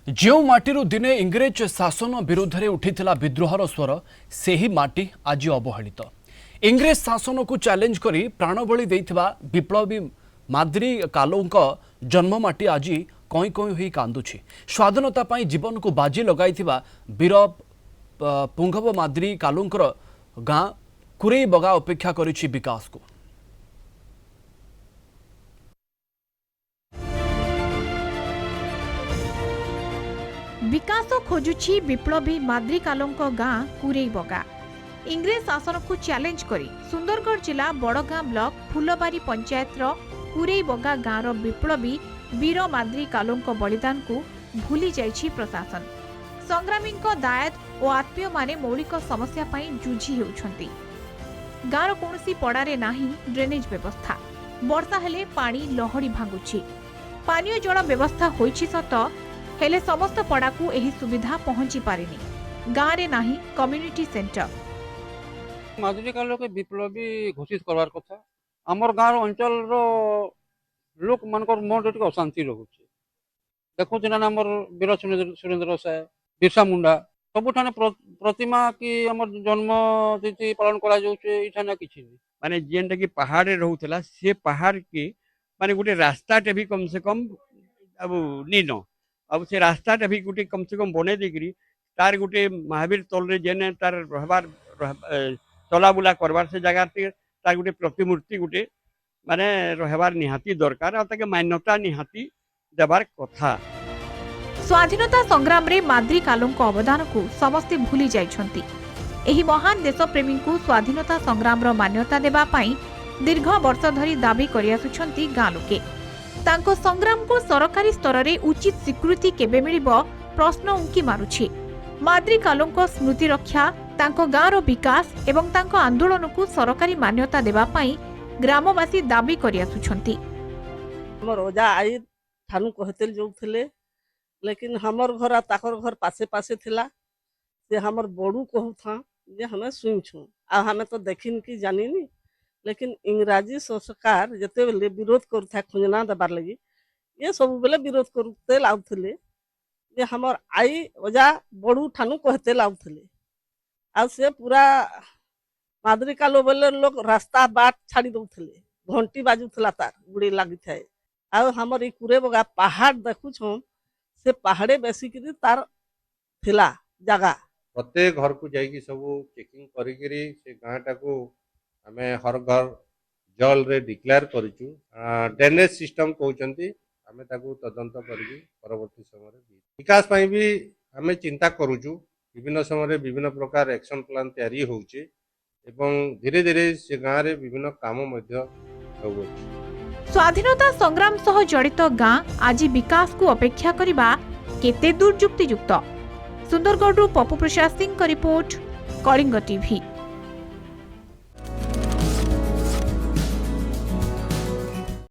जो माटी दिने इंग्रेज शासन विरोध में उठिथिला विद्रोहर स्वर से ही माटी आज अवहेलित। इंग्रेज शासन को चैलेंज करी प्राणबली देइथिबा विप्लवी माद्री कालोंक जन्ममाटी आज कई कई होई कांदुछि। स्वाधीनता पाई जीवन को बाजी लगाइथिबा वीर पुंगव माद्री कालोंकर गाँ कुरेई बगा अपेक्षा करिछि विकास को। विकास खोजुछि विप्लवी माद्री कालोंक गाँ कुरेई बगा। इंग्रेज शासन को चैलेंज करी सुंदरगढ़ जिला बड़गां ब्लॉक फुलबारी पंचायत कुरेई बगा गाँव विप्लवी वीर माद्री कालोंक बलिदान को भूली जाइछि प्रशासन। संग्रामी दायद और आत्मीय माने मौलिक समस्या पई जुझी हेउछंती। गाँव कोनसी पड़ारे नाही ड्रेनेज व्यवस्था। वर्षा हेले पानी लहड़ी भांगुछि। पानीय जल व्यवस्था होइछि सत हेले समस्त पड़ा को एही सुविधा पहुंची पारिनी। गाँव रे नाही कम्युनिटी सेंटर। माद्री कालों के विप्लवी घोषित करवार कथा आमर गाँव अंचल लोक मानकर मन टे अशांति रहुचे। देखो आमर वीर सुरेंद्र साय बिरसा मुंडा सबुठाने प्रतिमा की आमर जन्म तिथि पालन करा जाउचे इठाना किछि माने जेनटा की पहाड़ रे रहउतला से पहाड़ के माने गोटे रास्ताटे भी कम से कम अब नीनो अब से रास्ताटा भी गोटे कम से कम बने देकरी तार गोटे महावीर तल रे जेने तार रहबार चला बुला करबार से जगह तार गोटे प्रतिमूर्ति गोटे माने रहबार निहाती दरकार और ताके मान्यता निहाती देबार कथा। स्वाधीनता संग्राम रे माद्री कालोंक अवदान को समस्ते भूली जाइछंती। एही महान देशप्रेमी को स्वाधीनता संग्राम रो मान्यता देबा पई दीर्घ वर्ष धरी दाबी करि आसुछंती गाँ लोके। तांको संग्राम को सरकारी स्तर रे उचित स्वीकृति केबे मिलिबो प्रश्न उंकी मारुछि। माद्री कालोंक स्मृति रक्षा तांको गाँ रो विकास एवं तांको आंदोलन को सरकारी मान्यता देबा पई ग्रामवासी दाबी करि आसुछंती। हमर ओजा आई थानु कहतेल जोउथले लेकिन हमर घर ताकर घर पासे पासे थिला से हमर बड़ू कहथा जे हमें सुन छु आ हमें तो देखिन की जानिनी। लेकिन इंग्राजी सरकार जते बेले विरोध करथा खुजना दबार लगी ये सब बेले विरोध करते लाउथले जे हमर आई ओजा बड़ू थानु कहते लाउथले आ से पूरा माद्री कालो बेले लोग रास्ता बाट छाड़ी दउथले घंटी बाजुथला तार गुड़ी लागि थाए आ हमर ई कुरे बगा पहाड़ देखु छम से पहाड़े बेसी करी तार थिला जगह प्रत्येक घर को जाइए सब चेकिंग करी से गाँटा को आमे हर घर जल रे डिक्लेयर करूँ। ड्रेनेज सिस्टम कहते आमे ताकू तदंत करी परवर्ती समय विकास पाई भी आमे चिंता करूँ। विभिन्न समय विभिन्न प्रकार एक्शन प्लान तैयारी होउचे एवं धीरे धीरे से गाँव रे विभिन्न काम मध्य होउचे। स्वाधीनता संग्राम सह जड़ित गाँ आज विकास को अपेक्षा करिबा केते दूर युक्तियुक्त। सुंदरगढ़ पप्पू प्रसाद सिंह का रिपोर्ट, कलिंग टीवी।